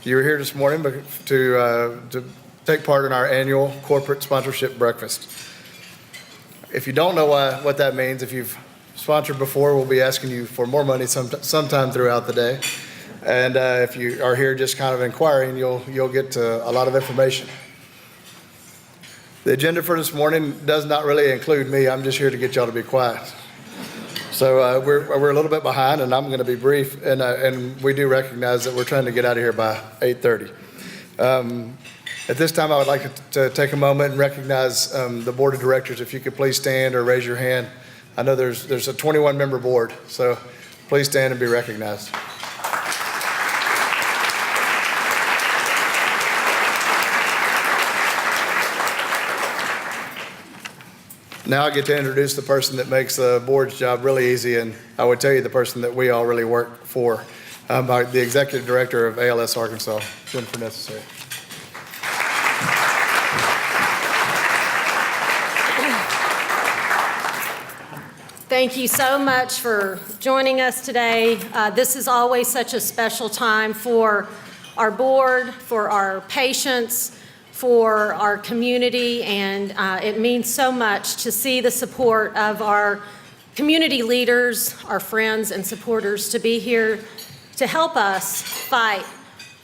You were here this morning to take part in our annual corporate sponsorship breakfast. If you don't know what that means, if you've sponsored before, we'll be asking you for more money sometime throughout the day. And if you are here just kind of inquiring, you'll get a lot of information. The agenda for this morning does not really include me. I'm just here to get y'all to be quiet. So we're a little bit behind, and I'm going to be brief. And we do recognize that we're trying to get out of here by 8:30. At this time, I would like to take a moment and recognize the board of directors. If you could please stand or raise your hand. I know there's a 21-member board, so please stand and be recognized. Now I get to introduce the person that makes the board's job really easy, and I would tell you the person that we all really work for, the executive director of ALS Arkansas, Jennifer Necessary. Thank you so much for joining us today. This is always such a special time for our board, for our patients, for our community, and it means so much to see the support of our community leaders, our friends and supporters to be here to help us fight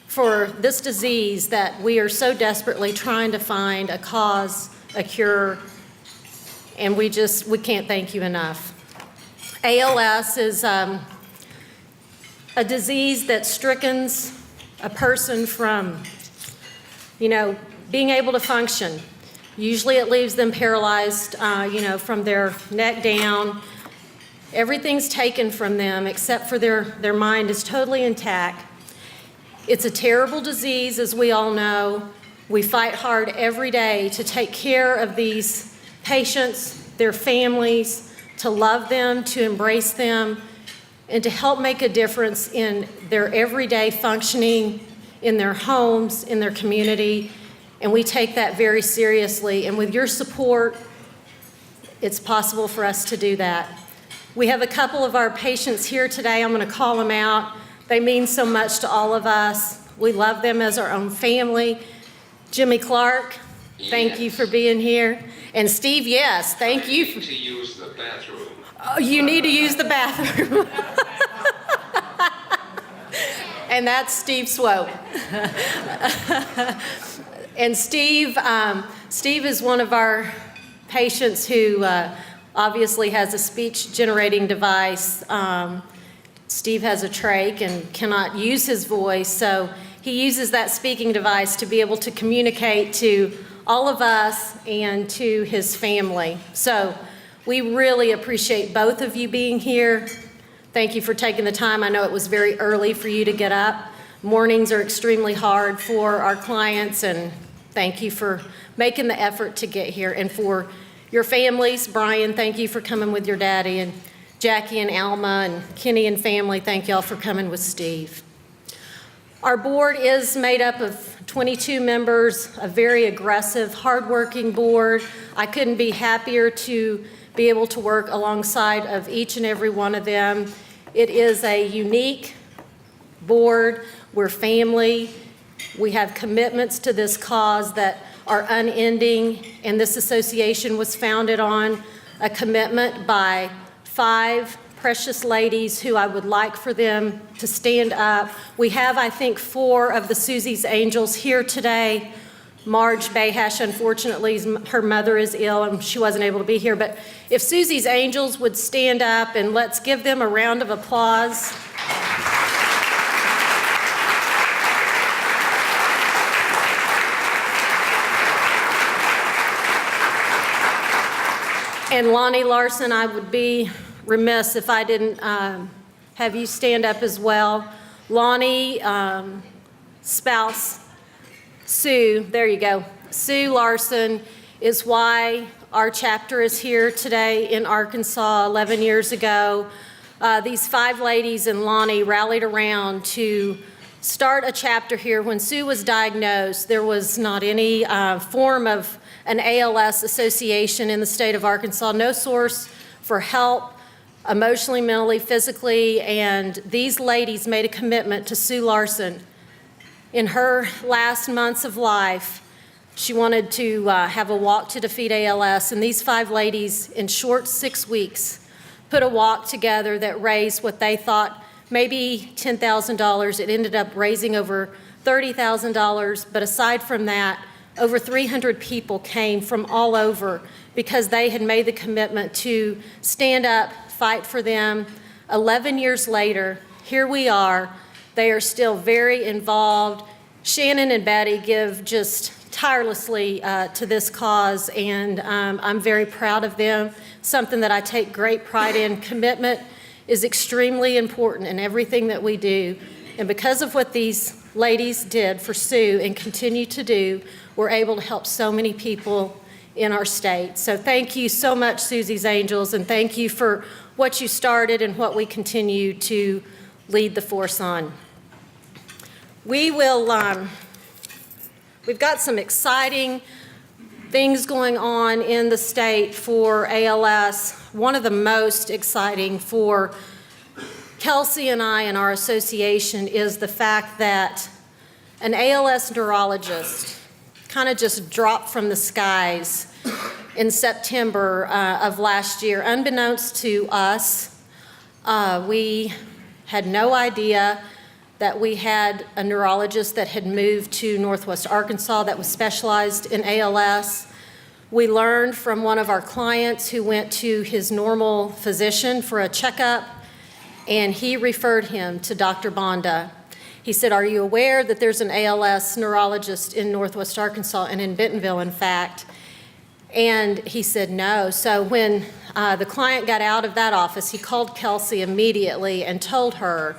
for this disease that we are so desperately trying to find a cause, a cure, and we can't thank you enough. ALS is a disease that strickens a person from, being able to function. Usually it leaves them paralyzed, from their neck down. Everything's taken from them except for their mind is totally intact. It's a terrible disease, as we all know. We fight hard every day to take care of these patients, their families, to love them, to embrace them, and to help make a difference in their everyday functioning, in their homes, in their community. And we take that very seriously. And with your support, it's possible for us to do that. We have a couple of our patients here today. I'm going to call them out. They mean so much to all of us. We love them as our own family. Jimmy Clark, thank you for being here. And Steve, yes, thank you. I need to use the bathroom. Oh, you need to use the bathroom. And that's Steve Swope. And Steve is one of our patients who obviously has a speech-generating device. Steve has a trach and cannot use his voice, so he uses that speaking device to be able to communicate to all of us and to his family. So we really appreciate both of you being here. Thank you for taking the time. I know it was very early for you to get up. Mornings are extremely hard for our clients, and thank you for making the effort to get here. And for your families, Brian, thank you for coming with your daddy, and Jackie and Alma and Kenny and family, thank y'all for coming with Steve. Our board is made up of 22 members, a very aggressive, hardworking board. I couldn't be happier to be able to work alongside of each and every one of them. It is a unique board. We're family. We have commitments to this cause that are unending, and this association was founded on a commitment by 5 precious ladies who I would like for them to stand up. We have, I think, 4 of the Susie's Angels here today. Marge Bayhash, unfortunately, her mother is ill and she wasn't able to be here. But if Susie's Angels would stand up, and let's give them a round of applause. And Lonnie Larson, I would be remiss if I didn't have you stand up as well. Lonnie, spouse, Sue, there you go. Sue Larson is why our chapter is here today in Arkansas 11 years ago. These 5 ladies and Lonnie rallied around to start a chapter here. When Sue was diagnosed, there was not any form of an ALS association in the state of Arkansas, no source for help emotionally, mentally, physically, and these ladies made a commitment to Sue Larson In her last months of life, she wanted to have a walk to defeat ALS, and these 5 ladies, in short 6 weeks, put a walk together that raised what they thought maybe $10,000. It ended up raising over $30,000, but aside from that, over 300 people came from all over because they had made the commitment to stand up, fight for them. 11 years later, here we are. They are still very involved. Shannon and Betty give just tirelessly to this cause, and I'm very proud of them, something that I take great pride in. Commitment is extremely important in everything that we do, and because of what these ladies did for Sue and continue to do, we're able to help so many people in our state. So thank you so much, Susie's Angels, and thank you for what you started and what we continue to lead the force on. We've got some exciting things going on in the state for ALS. One of the most exciting for Kelsey and I and our association is the fact that an ALS neurologist kind of just dropped from the skies in September of last year. Unbeknownst to us, we had no idea that we had a neurologist that had moved to Northwest Arkansas that was specialized in ALS. We learned from one of our clients who went to his normal physician for a checkup, and he referred him to Dr. Bonda. He said, "Are you aware that there's an ALS neurologist in Northwest Arkansas and in Bentonville, in fact?" And he said no. So when the client got out of that office, he called Kelsey immediately and told her.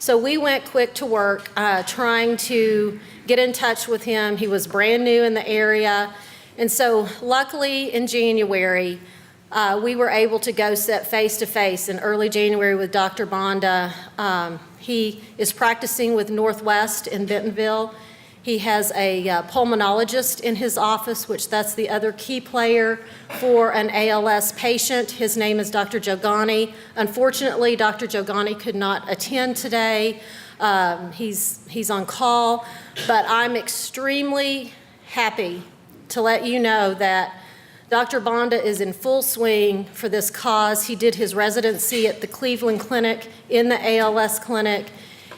So we went quick to work trying to get in touch with him. He was brand new in the area. And so luckily in January, we were able to go sit face-to-face in early January with Dr. Bonda. He is practicing with Northwest in Bentonville. He has a pulmonologist in his office, which that's the other key player for an ALS patient. His name is Dr. Jogani. Unfortunately, Dr. Jogani could not attend today. He's on call, but I'm extremely happy to let you know that Dr. Bonda is in full swing for this cause. He did his residency at the Cleveland Clinic in the ALS clinic.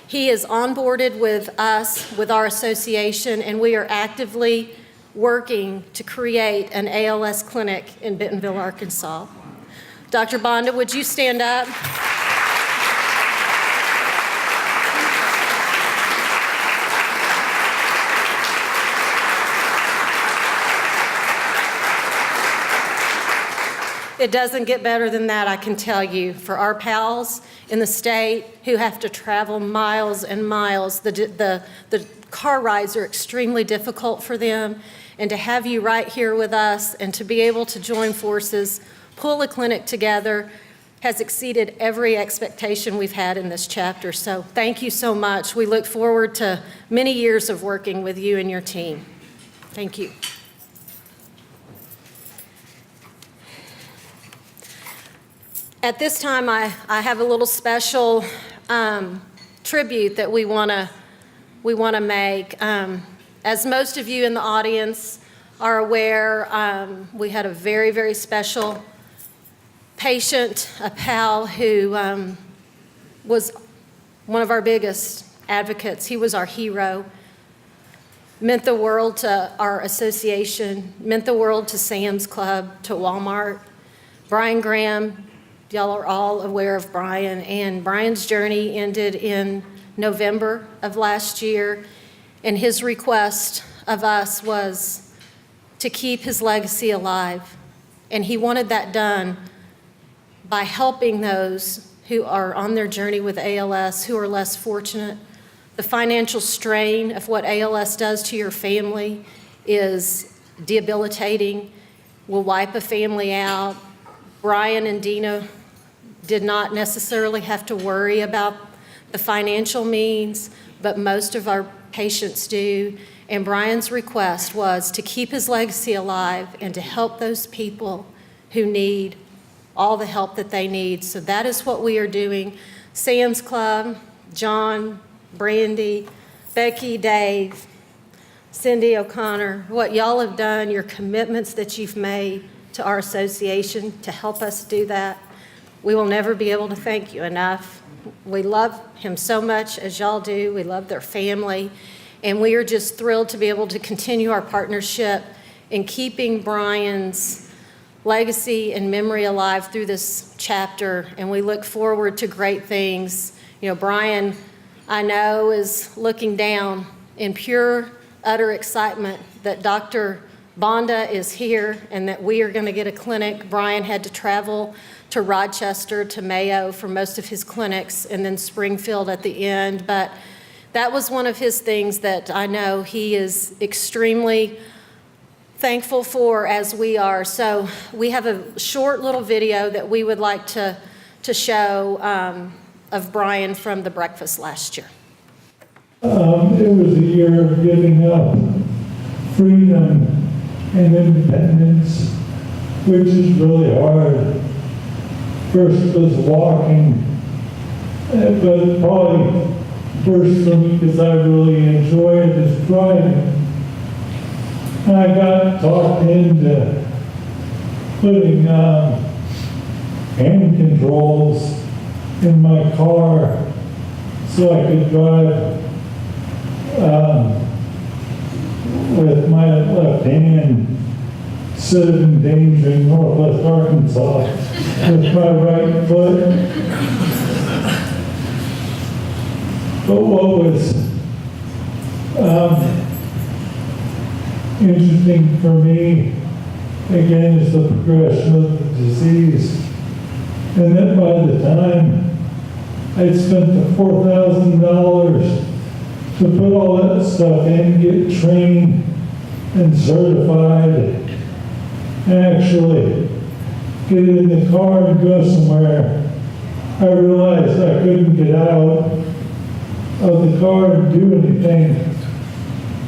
He is onboarded with us, with our association, and we are actively working to create an ALS clinic in Bentonville, Arkansas. Dr. Bonda, would you stand up? It doesn't get better than that, I can tell you. For our pals in the state who have to travel miles and miles, the car rides are extremely difficult for them. And to have you right here with us and to be able to join forces, pull a clinic together, has exceeded every expectation we've had in this chapter. So thank you so much. We look forward to many years of working with you and your team. Thank you. At this time, I have a little special tribute that we want to make. As most of you in the audience are aware, we had a very, very special patient, a pal who was one of our biggest advocates. He was our hero, meant the world to our association, meant the world to Sam's Club, to Walmart. Brian Graham. Y'all are all aware of Brian, and Brian's journey ended in November of last year, and his request of us was to keep his legacy alive, and he wanted that done by helping those who are on their journey with ALS, who are less fortunate. The financial strain of what ALS does to your family is debilitating, will wipe a family out. Brian and Dina did not necessarily have to worry about the financial means, but most of our patients do. And Brian's request was to keep his legacy alive and to help those people who need all the help that they need. So that is what we are doing. Sam's Club, John, Brandy, Becky, Dave, Cindy O'Connor, what y'all have done, your commitments that you've made to our association to help us do that. We will never be able to thank you enough. We love him so much as y'all do. We love their family. And we are just thrilled to be able to continue our partnership in keeping Brian's legacy and memory alive through this chapter. And we look forward to great things. You know, Brian, I know, is looking down in pure, utter excitement that Dr. Bonda is here and that we are going to get a clinic. Brian had to travel to Rochester, to Mayo for most of his clinics, and then Springfield at the end. But that was one of his things that I know he is extremely thankful for, as we are. So we have a short little video that we would like to show of Brian from the breakfast last year. It was a year of giving up freedom and independence, which is really hard. First was walking, but probably worse for me because I really enjoy it is driving. And I got talked into putting hand controls in my car so I could drive with my left hand instead of endangering Northwest Arkansas with my right foot. But what was interesting for me, again, is the progression of the disease. And that by the time I'd spent the $4,000 to put all that stuff in, get trained and certified, and actually get in the car and go somewhere, I realized I couldn't get out of the car and do anything.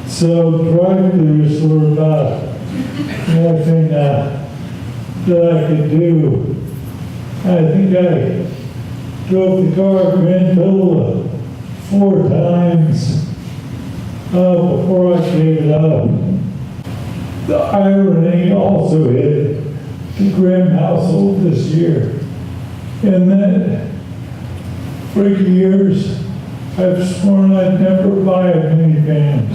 So drive-thrus were about the only thing that I could do. I think I drove the car a grand total of 4 times before I gave it up. The irony also hit the Graham household this year. In that, for years, I've sworn I'd never buy a minivan.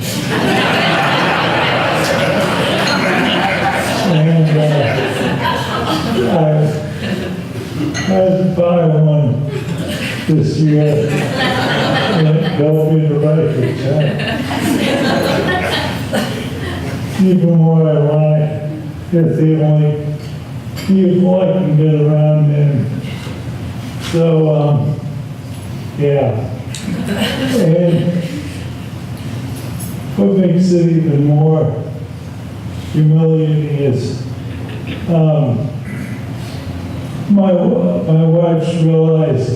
And I had to buy one this year. And it fell me the right return. Even more ironic, it's the only vehicle I can get around in. So, yeah. And what makes it even more humiliating is my wife's realized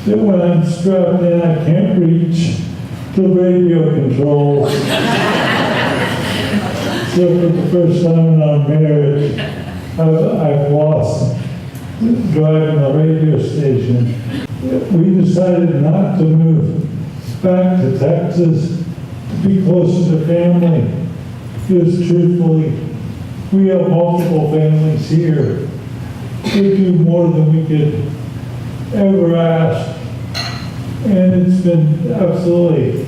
that when I'm strapped in, I can't reach the radio controls. So for the first time in our marriage, I've lost driving the radio station. We decided not to move back to Texas to be closer to family, because truthfully, we have multiple families here. We do more than we could ever ask, and it's been absolutely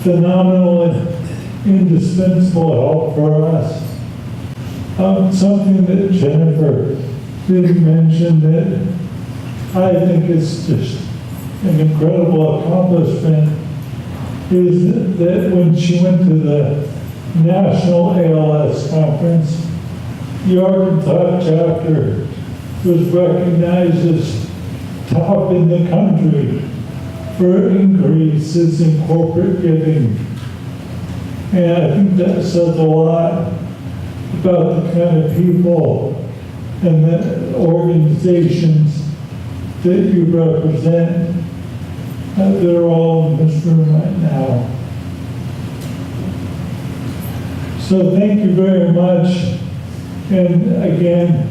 phenomenal and indispensable help for us. Something that Jennifer did mention that I think is just an incredible accomplishment is that when she went to the National ALS Conference, the Arkansas chapter was recognized as top in the country for increases in corporate giving. And I think that says a lot about the kind of people and the organizations that you represent that are all in this room right now. So thank you very much. And again,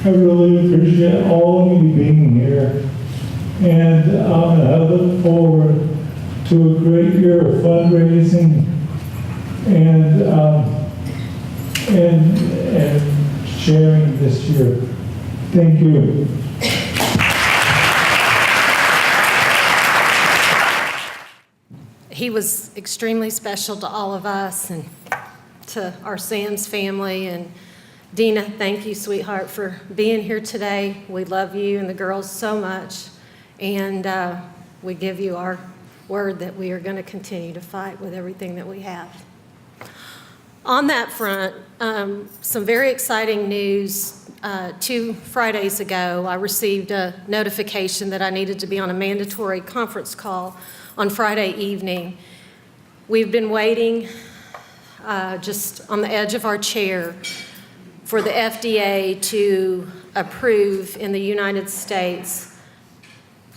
I really appreciate all of you being here. And I look forward to a great year of fundraising and sharing this year. Thank you. He was extremely special to all of us and to our Sam's family. And Dina, thank you, sweetheart, for being here today. We love you and the girls so much. And we give you our word that we are going to continue to fight with everything that we have. On that front, some very exciting news. 2 Fridays ago, I received a notification that I needed to be on a mandatory conference call on Friday evening. We've been waiting just on the edge of our chair for the FDA to approve in the United States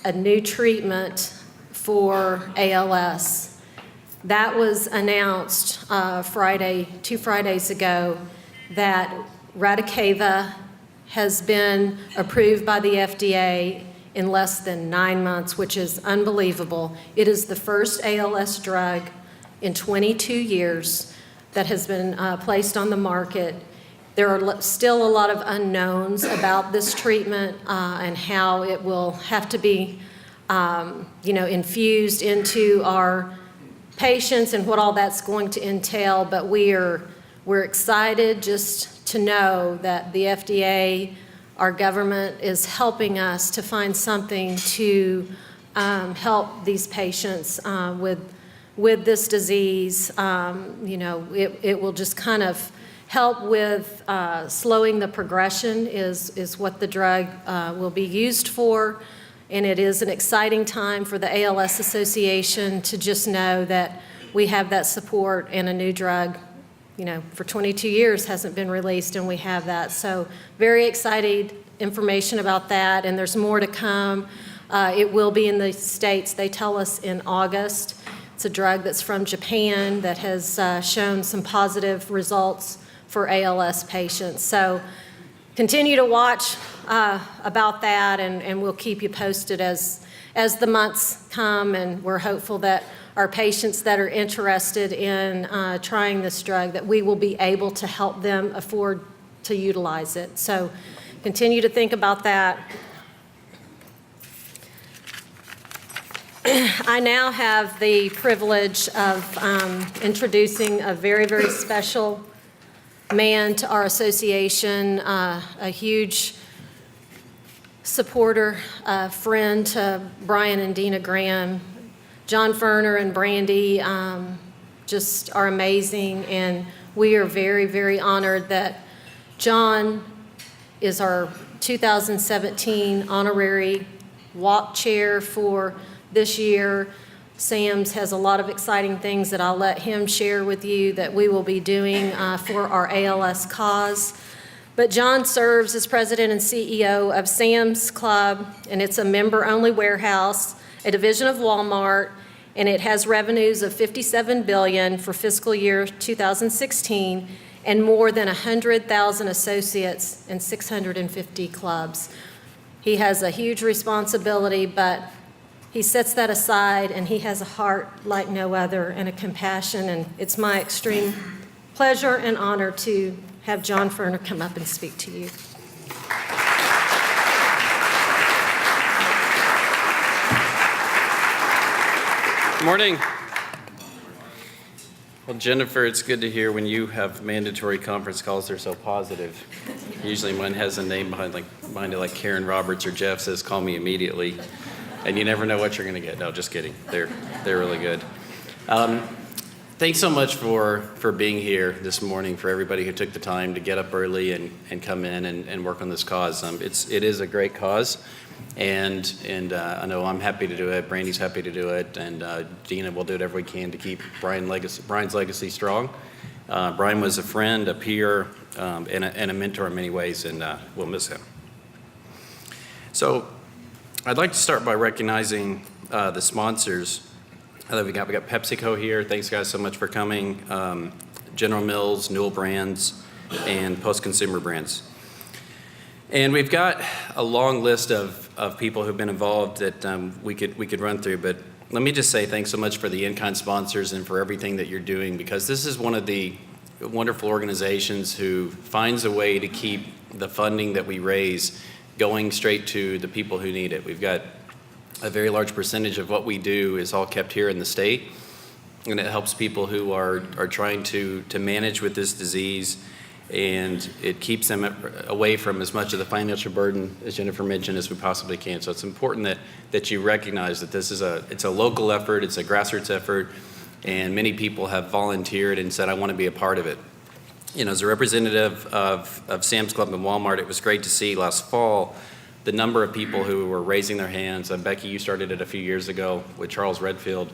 a new treatment for ALS. That was announced 2 Fridays ago, that Radicava has been approved by the FDA in less than 9 months, which is unbelievable. It is the first ALS drug in 22 years that has been placed on the market. There are still a lot of unknowns about this treatment and how it will have to be, infused into our patients and what all that's going to entail. But we're excited just to know that the FDA, our government, is helping us to find something to help these patients with this disease. It will just kind of help with slowing the progression is what the drug will be used for. And it is an exciting time for the ALS Association to just know that we have that support, and a new drug, for 22 years hasn't been released, and we have that. So very excited information about that, and there's more to come. It will be in the States, they tell us, in August. It's a drug that's from Japan that has shown some positive results for ALS patients. So continue to watch about that, and we'll keep you posted as the months come, and we're hopeful that our patients that are interested in trying this drug, that we will be able to help them afford to utilize it. So continue to think about that. I now have the privilege of introducing a very, very special man to our association, a huge supporter, friend to Brian and Dina Graham. John Ferner and Brandy just are amazing, and we are very, very honored that John is our 2017 honorary walk chair for this year. Sam's has a lot of exciting things that I'll let him share with you that we will be doing for our ALS cause. But John serves as president and CEO of Sam's Club, and it's a member-only warehouse, a division of Walmart, and it has revenues of $57 billion for fiscal year 2016, and more than 100,000 associates and 650 clubs. He has a huge responsibility, but he sets that aside, and he has a heart like no other and a compassion, and it's my extreme pleasure and honor to have John Ferner come up and speak to you. Good morning. Well, Jennifer, it's good to hear when you have mandatory conference calls, they're so positive. Usually mine has a name behind it, like Karen Roberts or Jeff says, call me immediately. And you never know what you're going to get. No, just kidding. They're really good. Thanks so much for being here this morning, for everybody who took the time to get up early and come in and work on this cause. It is a great cause, and I know I'm happy to do it. Brandy's happy to do it, and Dina will do whatever we can to keep Brian's legacy strong. Brian was a friend, a peer, and a mentor in many ways, and we'll miss him. So I'd like to start by recognizing the sponsors that we got. We got PepsiCo here. Thanks, guys, so much for coming. General Mills, Newell Brands, and Post Consumer Brands. And we've got a long list of people who've been involved that we could run through, but let me just say thanks so much for the in-kind sponsors and for everything that you're doing, because this is one of the wonderful organizations who finds a way to keep the funding that we raise going straight to the people who need it. We've got a very large percentage of what we do is all kept here in the state, and it helps people who are trying to manage with this disease, and it keeps them away from as much of the financial burden, as Jennifer mentioned, as we possibly can. So it's important that you recognize that this is it's a local effort, it's a grassroots effort, and many people have volunteered and said, I want to be a part of it. You know, as a representative of Sam's Club and Walmart, it was great to see last fall the number of people who were raising their hands. Becky, you started it a few years ago with Charles Redfield,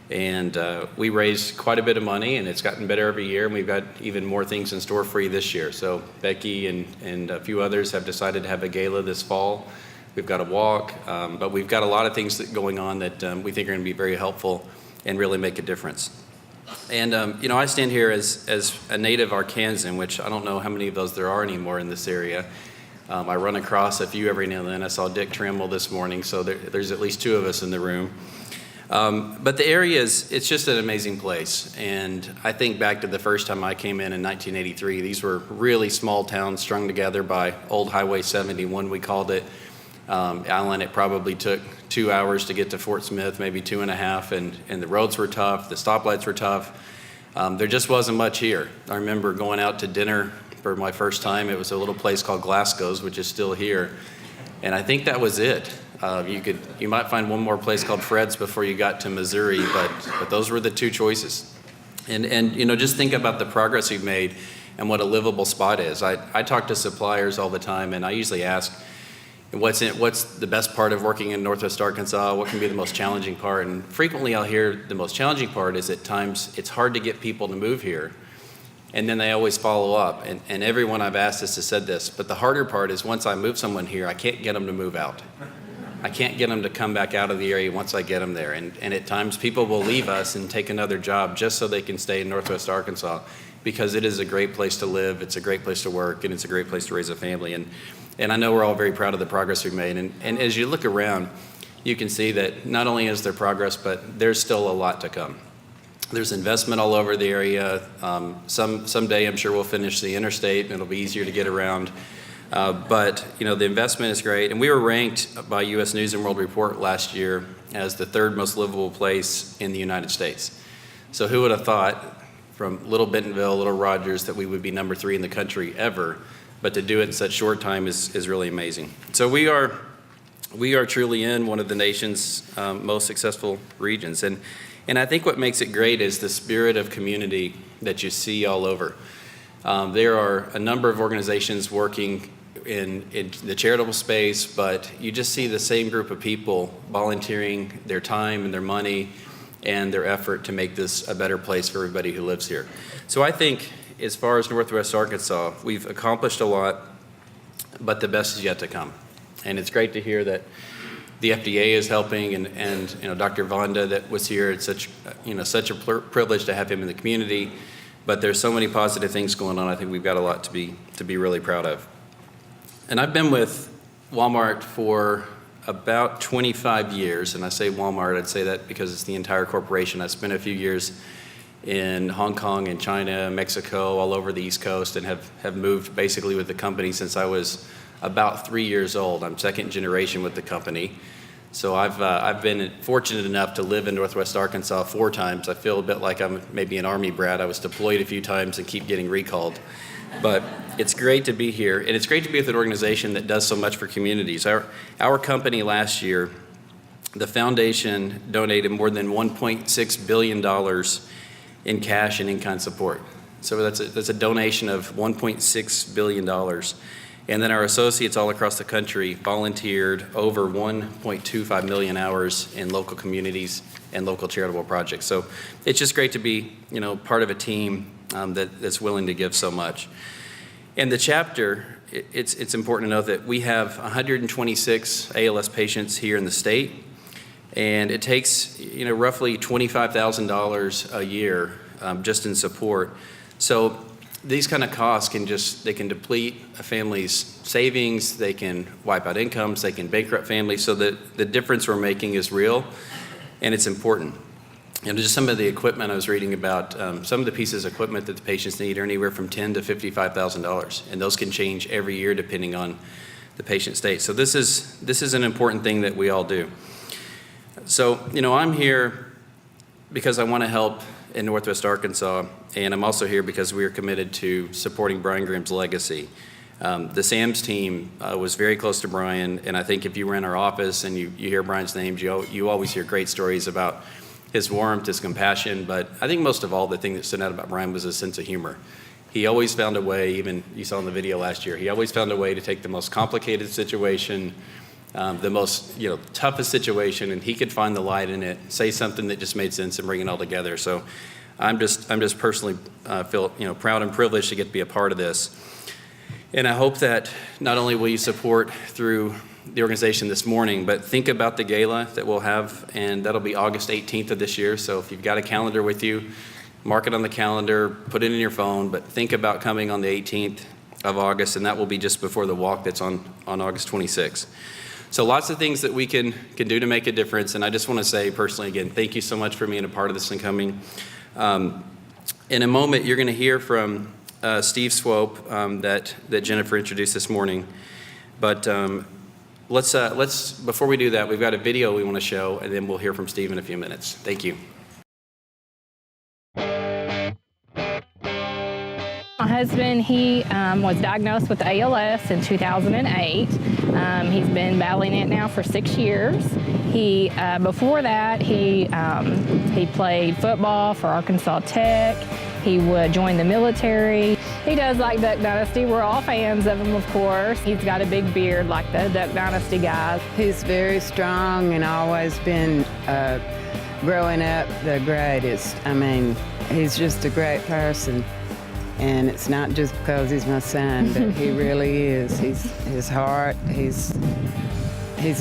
and we raised quite a bit of money, and it's gotten better every year, and we've got even more things in store for you this year. So Becky and a few others have decided to have a gala this fall. We've got a walk, but we've got a lot of things going on that we think are going to be very helpful and really make a difference. And you know, I stand here as a native Arkansan, which I don't know how many of those there are anymore in this area. I run across a few every now and then. I saw Dick Trammell this morning, so there's at least two of us in the room. But the area it's just an amazing place. And I think back to the first time I came in 1983. These were really small towns strung together by Old Highway 71, we called it. Alan, it probably took 2 hours to get to Fort Smith, maybe 2.5, and the roads were tough, the stoplights were tough. There just wasn't much here. I remember going out to dinner for my first time. It was a little place called Glasgow's, which is still here, and I think that was it. You might find one more place called Fred's before you got to Missouri, but those were the two choices. And you know, just think about the progress we've made and what a livable spot is. I talk to suppliers all the time, and I usually ask, what's the best part of working in Northwest Arkansas? What can be the most challenging part? And frequently I'll hear the most challenging part is at times it's hard to get people to move here. And then they always follow up. And everyone I've asked has said this, but the harder part is once I move someone here, I can't get them to move out. I can't get them to come back out of the area once I get them there. And at times people will leave us and take another job just so they can stay in Northwest Arkansas, because it is a great place to live, it's a great place to work, and it's a great place to raise a family. And I know we're all very proud of the progress we've made. And as you look around, you can see that not only is there progress, but there's still a lot to come. There's investment all over the area. Someday I'm sure we'll finish the interstate and it'll be easier to get around. But you know, the investment is great. And we were ranked by U.S. News and World Report last year as the third most livable place in the United States. So who would have thought from Little Bentonville, Little Rogers, that we would be number 3 in the country ever? But to do it in such short time is really amazing. So we are truly in one of the nation's most successful regions. And I think what makes it great is the spirit of community that you see all over. There are a number of organizations working in the charitable space, but you just see the same group of people volunteering their time and their money and their effort to make this a better place for everybody who lives here. So I think as far as Northwest Arkansas, we've accomplished a lot, but the best is yet to come. And it's great to hear that the FDA is helping, and you know, Dr. Vonda that was here. It's such a privilege to have him in the community. But there's so many positive things going on. I think we've got a lot to be really proud of. And I've been with Walmart for about 25 years, and I say Walmart, I'd say that because it's the entire corporation. I spent a few years in Hong Kong and China, Mexico, all over the East Coast, and have moved basically with the company since I was about 3 years old. I'm second generation with the company. So I've been fortunate enough to live in Northwest Arkansas 4 times. I feel a bit like I'm maybe an Army brat. I was deployed a few times and keep getting recalled. But it's great to be here, and it's great to be with an organization that does so much for communities. Our company last year, the foundation donated more than $1.6 billion in cash and in-kind support. So that's a donation of $1.6 billion. And then our associates all across the country volunteered over 1.25 million hours in local communities and local charitable projects. So it's just great to be, you know, part of a team that's willing to give so much. And the chapter, it's important to know that we have 126 ALS patients here in the state, and it takes, you know, roughly $25,000 a year just in support. So these kind of costs they can deplete a family's savings, they can wipe out incomes, they can bankrupt families, so that the difference we're making is real. and it's important. Just some of the equipment I was reading about, some of the pieces of equipment that the patients need are anywhere from $10,000 to $55,000, and those can change every year depending on the patient state. So this is an important thing that we all do. So, I'm here because I want to help in Northwest Arkansas, and I'm also here because we are committed to supporting Brian Grimm's legacy. The SAMS team was very close to Brian, and I think if you were in our office and you hear Brian's name, you always hear great stories about his warmth, his compassion, but I think most of all, the thing that stood out about Brian was his sense of humor. He always found a way, even you saw in the video last year, he always found a way to take the most complicated situation, the most toughest situation, and he could find the light in it, say something that just made sense and bring it all together. So I'm just personally feel proud and privileged to get to be a part of this. And I hope that not only will you support through the organization this morning, but think about the gala that we'll have, and that'll be August 18th of this year. So if you've got a calendar with you, mark it on the calendar, put it in your phone, but think about coming on the 18th of August, and that will be just before the walk that's on August 26th. So lots of things that we can do to make a difference, and I just want to say personally again, thank you so much for being a part of this and coming. In a moment, you're going to hear from Steve Swope that Jennifer introduced this morning, but let's before we do that, we've got a video we want to show, and then we'll hear from Steve in a few minutes. Thank you. My husband, he was diagnosed with ALS in 2008. He's been battling it now for 6 years. Before that, he played football for Arkansas Tech. He would join the military. He does like Duck Dynasty. We're all fans of him, of course. He's got a big beard like the Duck Dynasty guys. He's very strong and always been, growing up, the greatest. I mean, he's just a great person. And it's not just because he's my son, but he really is. His heart, he's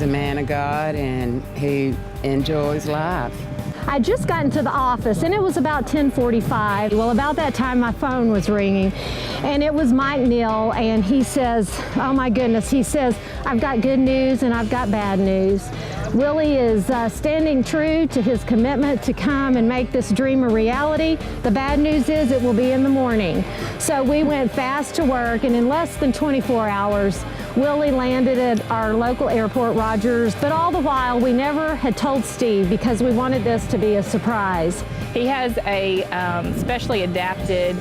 a man of God, and he enjoys life. I just got into the office and it was about 10:45. Well, about that time my phone was ringing and it was Mike Neal, and he says, oh my goodness, he says, I've got good news and I've got bad news. Willie is standing true to his commitment to come and make this dream a reality. The bad news is it will be in the morning. So we went fast to work, and in less than 24 hours, Willie landed at our local airport, Rogers, but all the while we never had told Steve because we wanted this to be a surprise. He has a specially adapted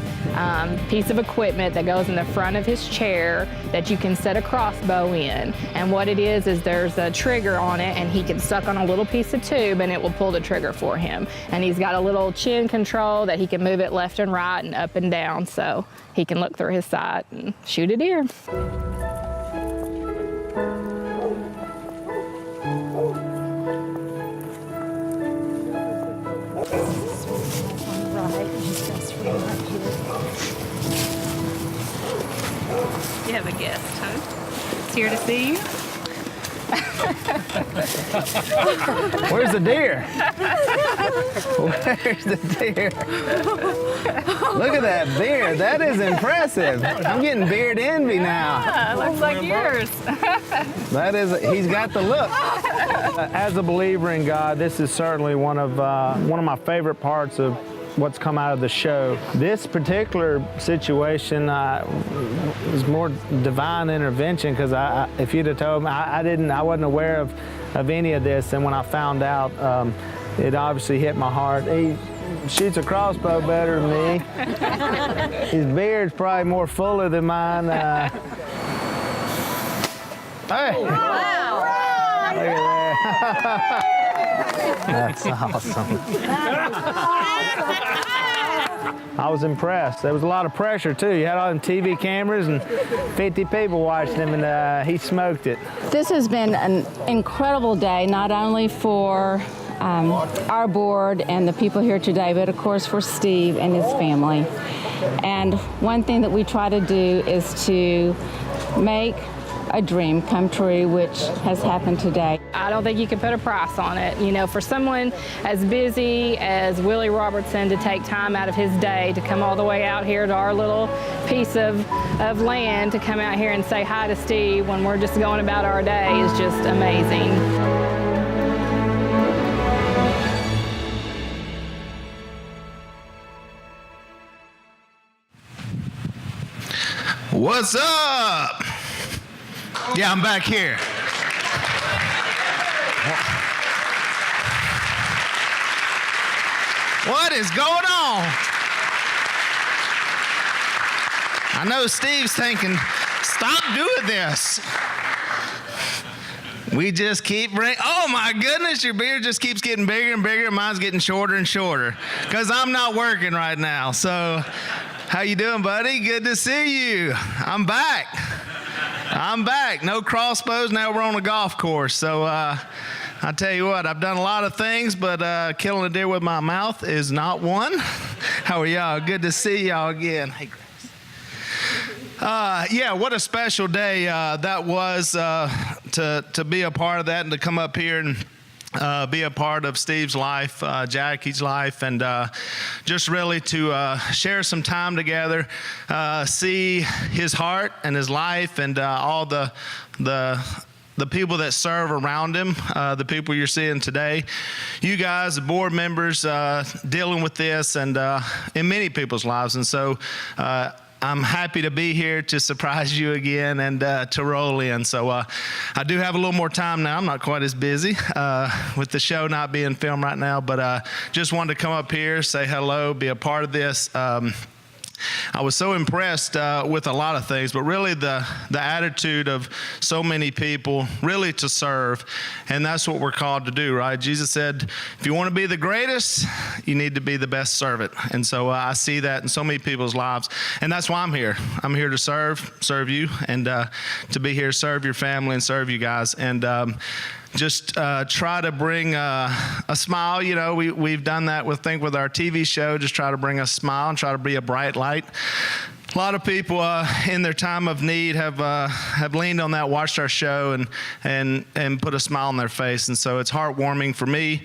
piece of equipment that goes in the front of his chair that you can set a crossbow in. And what it is there's a trigger on it, and he can suck on a little piece of tube and it will pull the trigger for him. And he's got a little chin control that he can move it left and right and up and down, so he can look through his sight and shoot a deer. You have a guest, huh? It's here to see you. Where's the deer? Where's the deer? Look at that beard. That is impressive. I'm getting beard envy now. Yeah, looks like yours. That is, he's got the look. As a believer in God, this is certainly one of my favorite parts of what's come out of the show. This particular situation was more divine intervention, because if you'd have told me, I wasn't aware of any of this, and when I found out, it obviously hit my heart. He shoots a crossbow better than me. His beard's probably more fuller than mine. Hey! Wow! Look at that. That's awesome. I was impressed. There was a lot of pressure too. You had all them TV cameras and 50 people watching him, and he smoked it. This has been an incredible day, not only for our board and the people here today, but of course for Steve and his family. And one thing that we try to do is to make a dream come true, which has happened today. I don't think you can put a price on it. You know, for someone as busy as Willie Robertson to take time out of his day to come all the way out here to our little piece of land to come out here and say hi to Steve when we're just going about our day is just amazing. What's up? Yeah, I'm back here. What is going on? I know Steve's thinking, stop doing this. We just keep bringing, oh my goodness, your beard just keeps getting bigger and bigger. Mine's getting shorter and shorter because I'm not working right now. So how you doing, buddy? Good to see you. I'm back. No crossbows. Now we're on a golf course. So I tell you what, I've done a lot of things, but killing a deer with my mouth is not one. How are y'all? Good to see y'all again. Hey, yeah, what a special day that was to be a part of that and to come up here and be a part of Steve's life, Jackie's life, and just really to share some time together, see his heart and his life and all the people that serve around him, the people you're seeing today. You guys, the board members, dealing with this and in many people's lives. And so I'm happy to be here to surprise you again and to roll in. So I do have a little more time now. I'm not quite as busy with the show not being filmed right now, but just wanted to come up here, say hello, be a part of this. I was so impressed with a lot of things, but really the attitude of so many people really to serve, and that's what we're called to do, right? Jesus said, if you want to be the greatest, you need to be the best servant. And so I see that in so many people's lives, and that's why I'm here. I'm here to serve you, and to be here, serve your family, and serve you guys. And just try to bring a smile. You know, we've done that with our TV show, just try to bring a smile and try to be a bright light. A lot of people in their time of need have leaned on that, watched our show, and put a smile on their face. And so it's heartwarming for me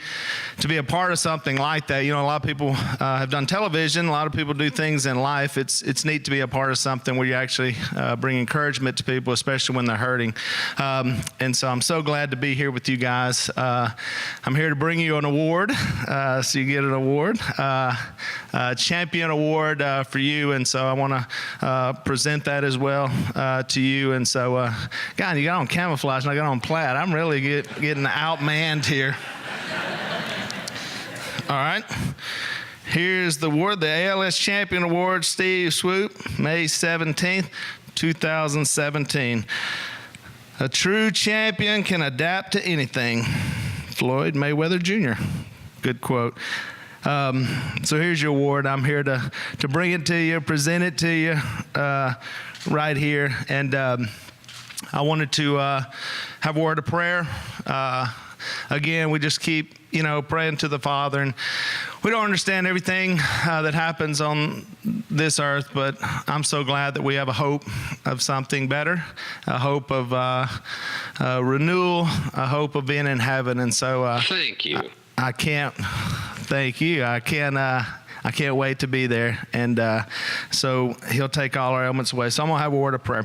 to be a part of something like that. You know, a lot of people have done television. A lot of people do things in life. It's neat to be a part of something where you actually bring encouragement to people, especially when they're hurting. And so I'm so glad to be here with you guys. I'm here to bring you an award. So you get an award, champion award for you. And so I want to present that as well to you. And so, God, you got on camouflage and I got on plaid. I'm really getting outmanned here. All right. Here's the award, the ALS Champion Award, Steve Swoop, May 17th, 2017. A true champion can adapt to anything. Floyd Mayweather Jr. Good quote. So here's your award. I'm here to bring it to you, present it to you right here. And I wanted to have a word of prayer. Again, we just keep, praying to the Father. And we don't understand everything that happens on this earth, but I'm so glad that we have a hope of something better, a hope of renewal, a hope of being in heaven. And so thank you. I can't thank you. I can't wait to be there. And so he'll take all our ailments away. So I'm going to have a word of prayer.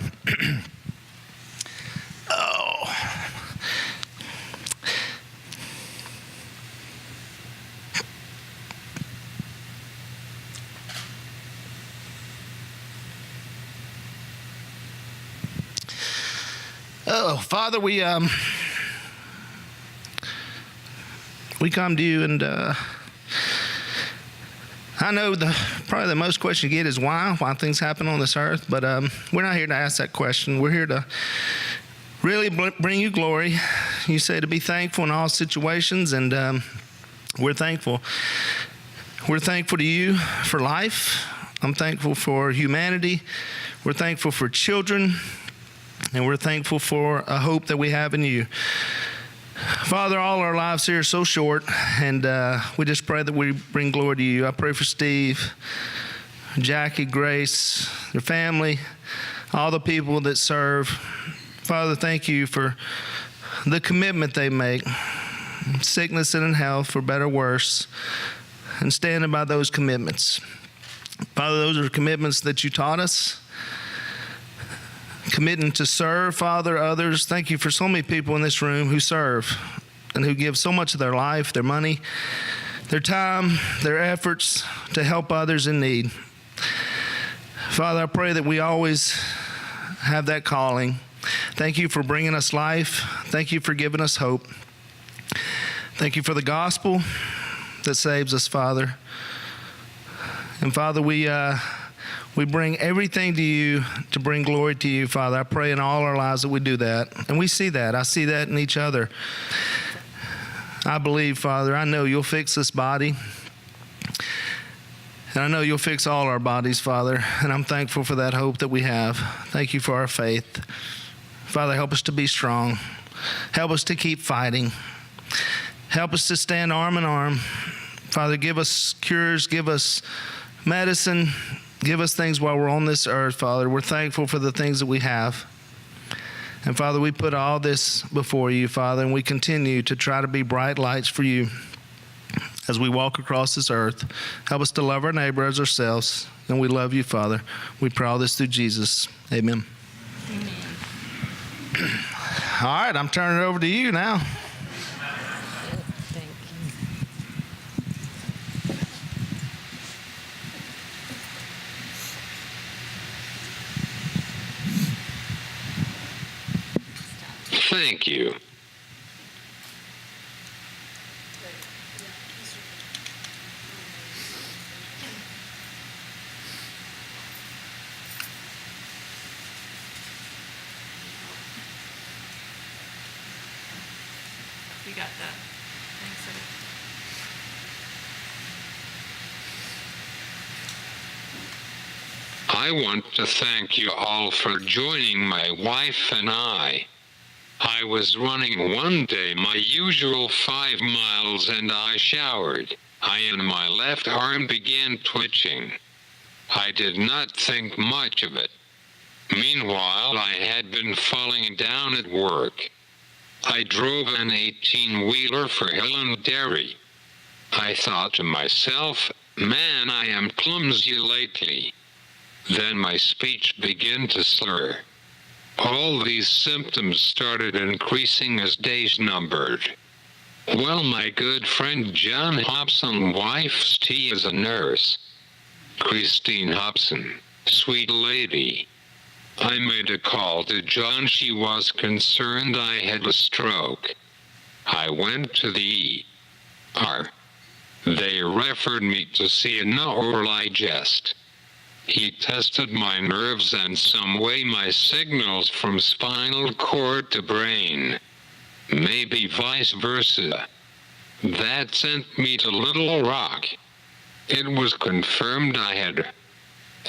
Father, we come to you, and I know probably the most question you get is why things happen on this earth, but we're not here to ask that question. We're here to really bring you glory. You say to be thankful in all situations, and we're thankful. We're thankful to you for life. I'm thankful for humanity. We're thankful for children, and we're thankful for a hope that we have in you. Father, all our lives here are so short, and we just pray that we bring glory to you. I pray for Steve, Jackie, Grace, their family, all the people that serve. Father, thank you for the commitment they make, sickness and in health, for better or worse, and standing by those commitments. Father, those are commitments that you taught us. Committing to serve, Father, others. Thank you for so many people in this room who serve and who give so much of their life, their money, their time, their efforts to help others in need. Father, I pray that we always have that calling. Thank you for bringing us life. Thank you for giving us hope. Thank you for the gospel that saves us, Father. And Father, we bring everything to you to bring glory to you, Father. I pray in all our lives that we do that. And we see that. I see that in each other. I believe, Father, I know you'll fix this body. And I know you'll fix all our bodies, Father. And I'm thankful for that hope that we have. Thank you for our faith. Father, help us to be strong. Help us to keep fighting. Help us to stand arm in arm. Father, give us cures, give us medicine, give us things while we're on this earth, Father. We're thankful for the things that we have. And Father, we put all this before you, Father, and we continue to try to be bright lights for you as we walk across this earth. Help us to love our neighbor as ourselves, and we love you, Father. We pray all this through Jesus. Amen. Amen. All right, I'm turning it over to you now. Thank you. You got that. Thanks, I want to thank you all for joining my wife and I. I was running one day my usual 5 miles and I showered. And my left arm began twitching. I did not think much of it. Meanwhile, I had been falling down at work. I drove an 18-wheeler for Helen Dairy. I thought to myself, man, I am clumsy lately. Then my speech began to slur. All these symptoms started increasing as days numbered. Well, my good friend John Hobson's wife T is a nurse. Christine Hobson, sweet lady. I made a call to John. She was concerned I had a stroke. I went to the ER. They referred me to see a neurologist. He tested my nerves and some way my signals from spinal cord to brain. Maybe vice versa. That sent me to Little Rock. It was confirmed I had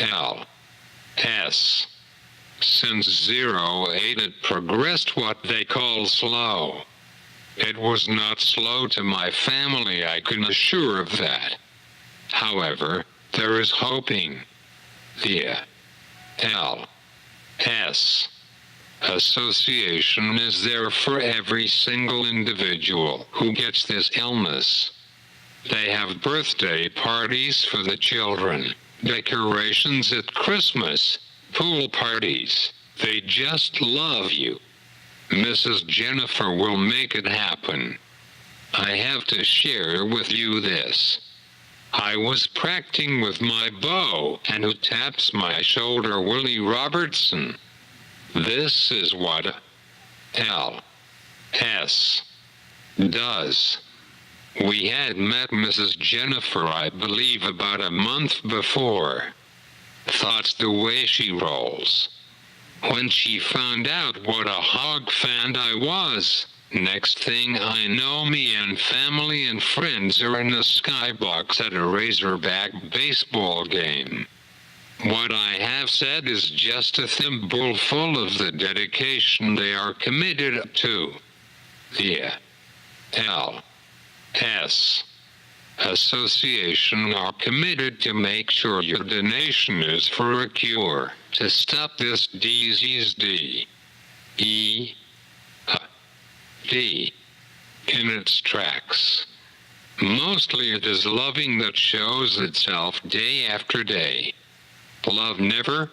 ALS. Since 08 it progressed what they call slow. It was not slow to my family, I can assure of that. However, there is hoping. The ALS Association is there for every single individual who gets this illness. They have birthday parties for the children, decorations at Christmas, pool parties. They just love you. Mrs. Jennifer will make it happen. I have to share with you this. I was practicing with my bow, and who taps my shoulder? Willie Robertson. This is what ALS does. We had met Mrs. Jennifer, I believe, about a month before. Thoughts the way she rolls. When she found out what a hog fan I was, next thing I know, me and family and friends are in the skybox at a Razorback baseball game. What I have said is just a thimbleful of the dedication they are committed to. The ALS Association are committed to make sure your donation is for a cure, to stop this disease in its tracks. Mostly it is loving that shows itself day after day. Love never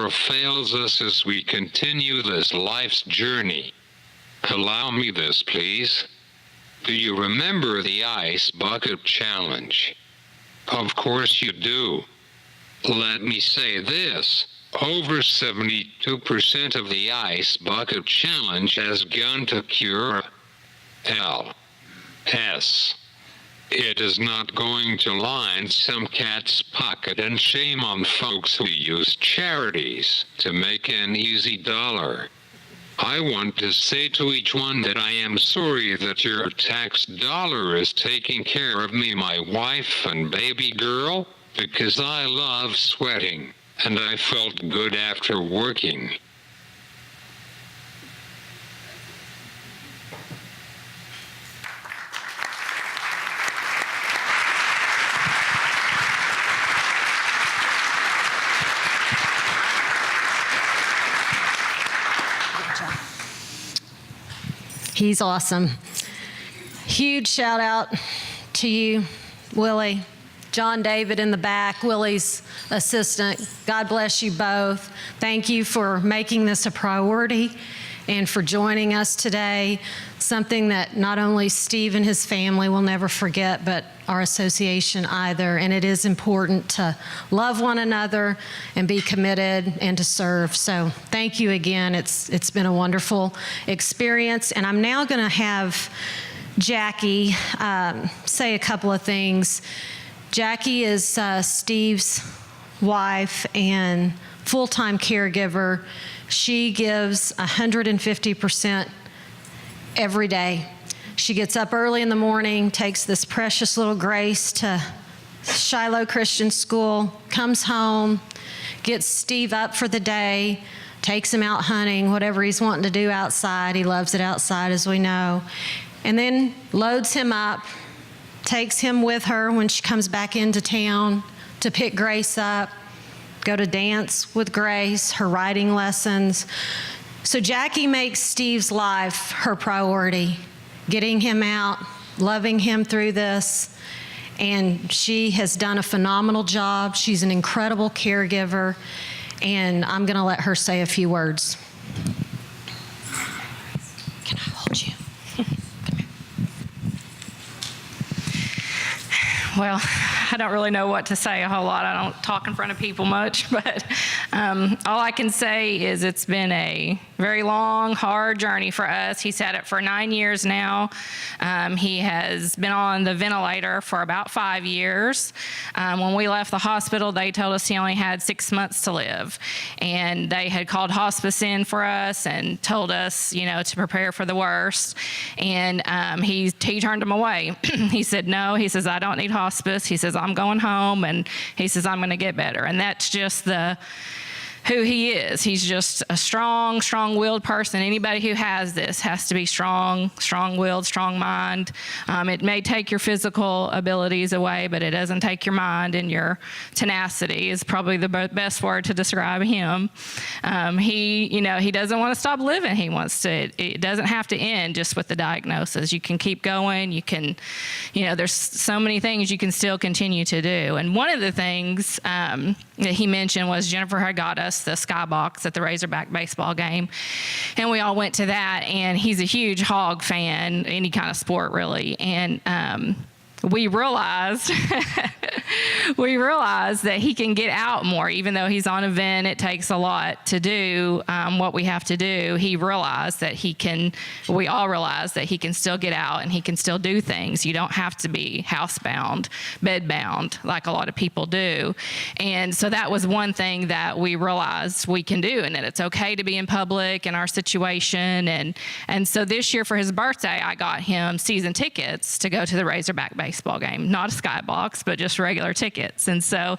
fails us as we continue this life's journey. Allow me this, please. Do you remember the Ice Bucket Challenge? Of course you do. Let me say this. Over 72% of the Ice Bucket Challenge has gone to cure ALS. It is not going to line some cat's pocket, and shame on folks who use charities to make an easy dollar. I want to say to each one that I am sorry that your tax dollar is taking care of me, my wife and baby girl, because I love sweating, and I felt good after working. He's awesome. Huge shout out to you, Willie. John David in the back, Willie's assistant. God bless you both. Thank you for making this a priority and for joining us today. Something that not only Steve and his family will never forget, but our association either. And it is important to love one another and be committed and to serve. So thank you again. It's been a wonderful experience. And I'm now going to have Jackie say a couple of things. Jackie is Steve's wife and full-time caregiver. She gives 150% every day. She gets up early in the morning, takes this precious little Grace to Shiloh Christian School, comes home, gets Steve up for the day, takes him out hunting, whatever he's wanting to do outside. He loves it outside, as we know. And then loads him up, takes him with her when she comes back into town to pick Grace up, go to dance with Grace, her writing lessons. So Jackie makes Steve's life her priority, getting him out, loving him through this. And she has done a phenomenal job. She's an incredible caregiver. And I'm going to let her say a few words. Can I hold you? Well, I don't really know what to say a whole lot. I don't talk in front of people much, but all I can say is it's been a very long, hard journey for us. He's had it for 9 years now. He has been on the ventilator for about 5 years. When we left the hospital, they told us he only had 6 months to live. And they had called hospice in for us and told us, to prepare for the worst. And he turned them away. He said, no, he says, I don't need hospice. He says, I'm going home. And he says, I'm going to get better. And that's just who he is. He's just a strong-willed person. Anybody who has this has to be strong-willed, strong mind. It may take your physical abilities away, but it doesn't take your mind, and your tenacity is probably the best word to describe him. He doesn't want to stop living. He wants to. It doesn't have to end just with the diagnosis. You can keep going. You can, there's so many things you can still continue to do. And one of the things that he mentioned was Jennifer had got us the skybox at the Razorback baseball game, and we all went to that. And he's a huge hog fan, any kind of sport really, and we realized that he can get out more. Even though he's on a vent, it takes a lot to do what we have to do. We all realize that he can still get out and he can still do things. You don't have to be housebound, bedbound, like a lot of people do. And so that was one thing that we realized we can do, and that it's okay to be in public in our situation. And so this year for his birthday, I got him season tickets to go to the Razorback baseball game, not a skybox, but just regular tickets. And so,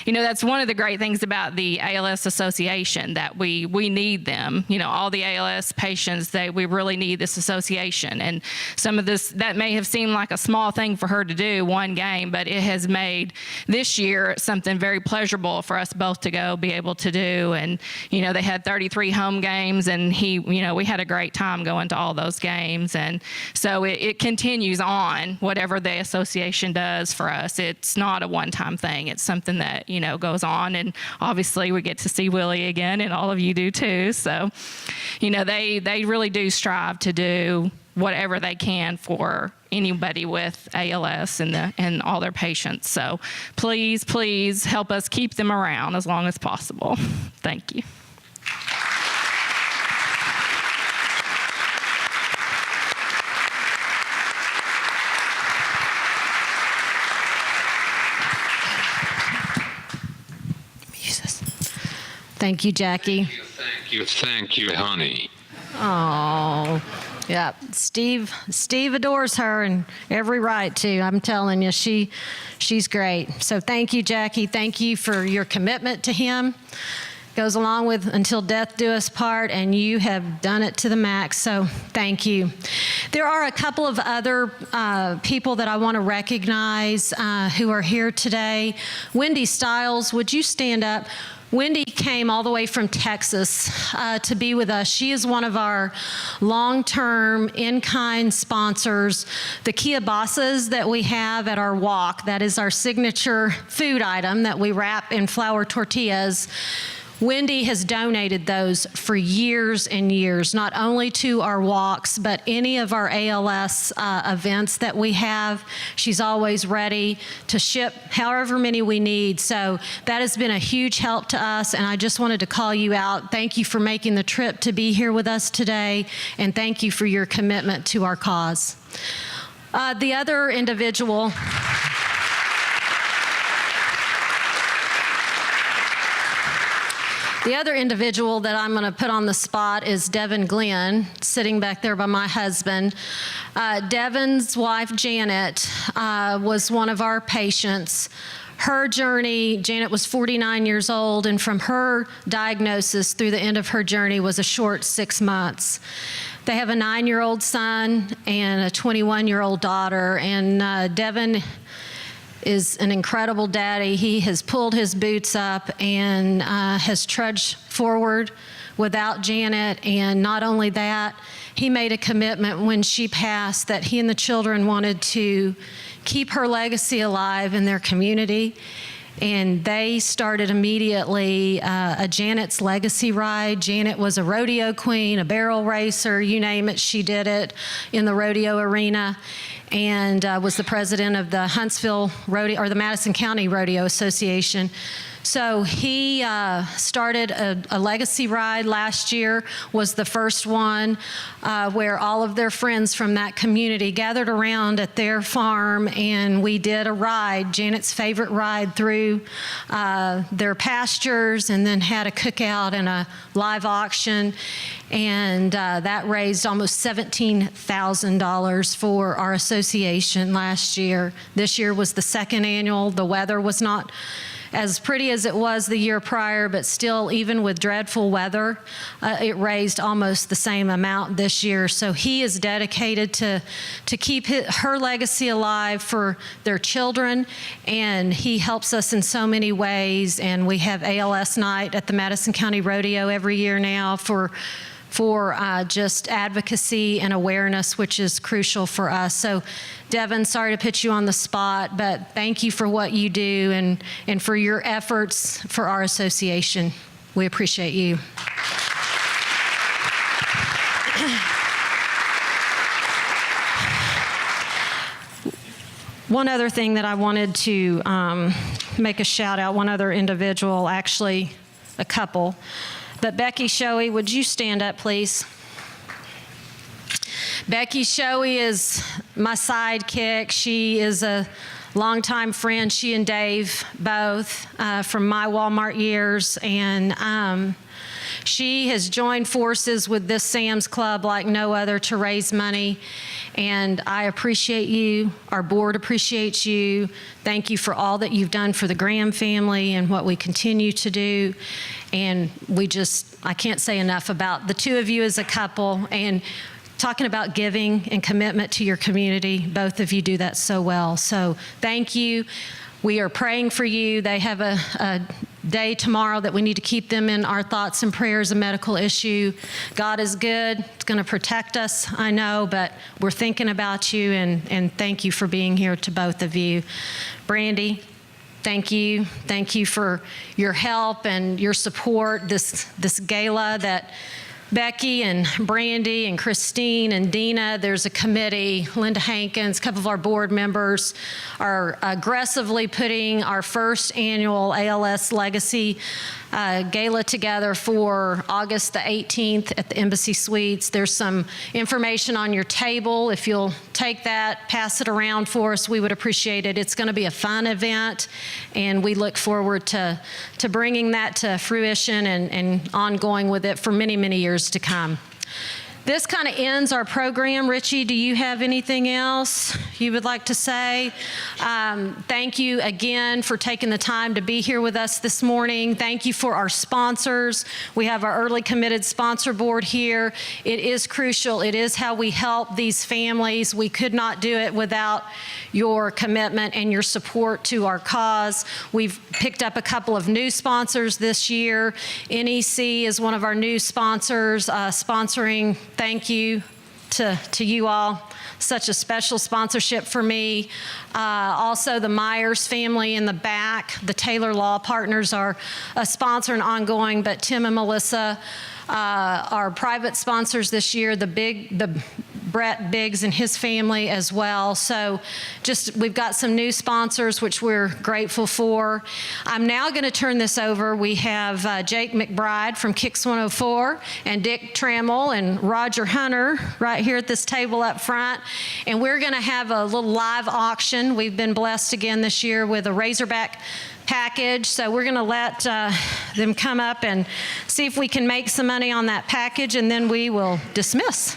that's one of the great things about the ALS Association, that we need them. All the ALS patients, we really need this association. And some of this, that may have seemed like a small thing for her to do, one game, but it has made this year something very pleasurable for us both to go be able to do. And, they had 33 home games, and we had a great time going to all those games. And so it continues on, whatever the association does for us. It's not a one-time thing. It's something that, goes on. And obviously we get to see Willie again, and all of you do too. So, they really do strive to do whatever they can for anybody with ALS and all their patients. So please help us keep them around as long as possible. Thank you. Thank you, Jackie. Thank you, honey. Oh, yeah. Steve adores her, and every right to. I'm telling you, she's great. So thank you, Jackie. Thank you for your commitment to him. Goes along with until death do us part, and you have done it to the max. So thank you. There are a couple of other people that I want to recognize who are here today. Wendy Stiles, would you stand up? Wendy came all the way from Texas to be with us. She is one of our long-term in-kind sponsors. The kielbasa's that we have at our walk, that is our signature food item that we wrap in flour tortillas. Wendy has donated those for years and years, not only to our walks, but any of our ALS events that we have. She's always ready to ship however many we need. So that has been a huge help to us, and I just wanted to call you out. Thank you for making the trip to be here with us today, and thank you for your commitment to our cause. The other individual... The other individual that I'm going to put on the spot is Devon Glen, sitting back there by my husband. Devon's wife, Janet, was one of our patients. Her journey, Janet was 49 years old, and from her diagnosis through the end of her journey was a short 6 months. They have a 9-year-old son and a 21-year-old daughter, and Devon is an incredible daddy. He has pulled his boots up and has trudged forward without Janet. And not only that, he made a commitment when she passed that he and the children wanted to keep her legacy alive in their community. And they started immediately a Janet's Legacy Ride. Janet was a rodeo queen, a barrel racer, you name it, she did it in the rodeo arena, and was the president of the Huntsville Rodeo, or the Madison County Rodeo Association. So he started a legacy ride last year, was the first one where all of their friends from that community gathered around at their farm, and we did a ride, Janet's favorite ride, through their pastures, and then had a cookout and a live auction, and that raised almost $17,000 for our association last year. This year was the second annual. The weather was not as pretty as it was the year prior, but still, even with dreadful weather, it raised almost the same amount this year. So he is dedicated to keep her legacy alive for their children, and he helps us in so many ways. And we have ALS night at the Madison County Rodeo every year now for just advocacy and awareness, which is crucial for us. So Devon, sorry to put you on the spot, but thank you for what you do and for your efforts for our association. We appreciate you. One other thing that I wanted to make a shout out, one other individual, actually a couple. But Becky Shoey, would you stand up, please? Becky Shoey is my sidekick. She is a longtime friend, she and Dave both, from my Walmart years. And she has joined forces with this Sam's Club like no other to raise money. And I appreciate you. Our board appreciates you. Thank you for all that you've done for the Graham family and what we continue to do. And I can't say enough about the two of you as a couple, and talking about giving and commitment to your community. Both of you do that so well. So thank you. We are praying for you. They have a day tomorrow that we need to keep them in our thoughts and prayers, a medical issue. God is good. It's going to protect us, I know, but we're thinking about you, and thank you for being here to both of you. Brandy, thank you. Thank you for your help and your support. This gala that Becky and Brandy and Christine and Dina. There's a committee. Linda Hankins, a couple of our board members are aggressively putting our first annual ALS Legacy Gala together for August the 18th at the Embassy Suites. There's some information on your table. If you'll take that, pass it around for us, we would appreciate it. It's going to be a fun event, and we look forward to bringing that to fruition and ongoing with it for many, many years to come. This kind of ends our program. Richie, do you have anything else you would like to say? Thank you again for taking the time to be here with us this morning. Thank you for our sponsors. We have our early committed sponsor board here. It is crucial. It is how we help these families. We could not do it without your commitment and your support to our cause. We've picked up a couple of new sponsors this year. NEC is one of our new sponsors, sponsoring. Thank you to you all. Such a special sponsorship for me. Also, the Myers family in the back, the Taylor Law Partners are a sponsor and ongoing, but Tim and Melissa are private sponsors this year, the Brett Biggs and his family as well. So we've got some new sponsors, which we're grateful for. I'm now going to turn this over. We have Jake McBride from Kicks 104 and Dick Trammell and Roger Hunter right here at this table up front. And we're going to have a little live auction. We've been blessed again this year with a Razorback package. So we're going to let them come up and see if we can make some money on that package, and then we will dismiss.